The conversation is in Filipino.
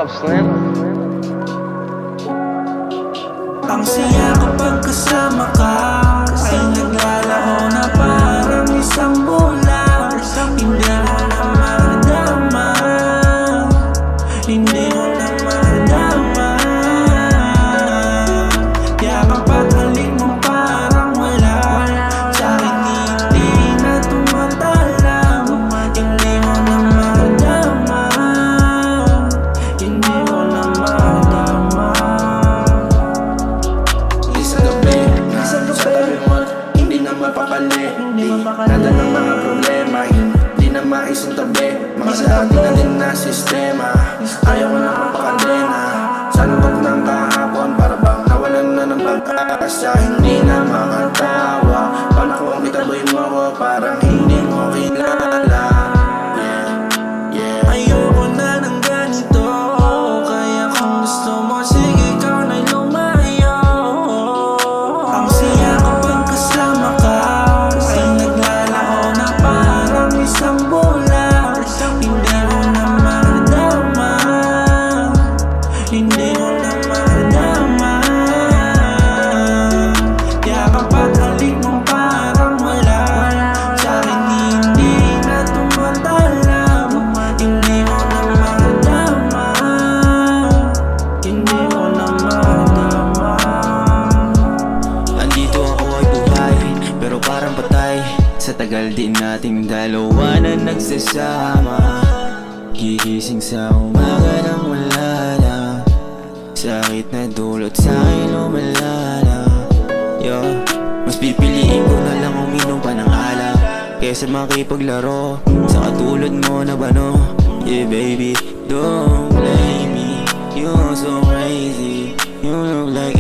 up, Slim? Ang saya kapag kasama ka, ay naglalaro na parang isang bola. Hindi mo na madama, hindi mo na madama. Kaya kapag halik mo parang wala, sa'kin hindi na tumatalang. Hindi mo na madama, hindi mo na madama. Isang gabi, sa tabi mo, hindi na mapakali. Nada ng mga problema, hindi na maisang tabi. Mga dati na din na sistema, ayaw ko na mapakadena. Sana wag ng kahapon, para bang nawalan na ng pag-asa. Hindi na makatawa, panakong itaboy mo ko, parang hindi mo kilala. Ayoko na ng ganito, kaya kung gusto mo, sige ikaw na lumayo. Ang saya kapag kasama ka, ay naglalaro na parang isang bola. Hindi mo na madama, hindi mo na madama. Kaya kapag halik mo parang wala, sa'kin hindi na tumatalam. Hindi mo na madama, hindi mo na madama. Andito ako ay buhay, pero parang patay. Sa tagal din nating dalawa na nagsasama, gigising sa umaga nang wala na. Sakit na dulot sa'kin lumalala. Yo, mas pipiliin ko na lang uminom pa ng alak kesa makipaglaro sa katulad mo na bano. Yeah baby, don't blame me, you're so crazy. You look like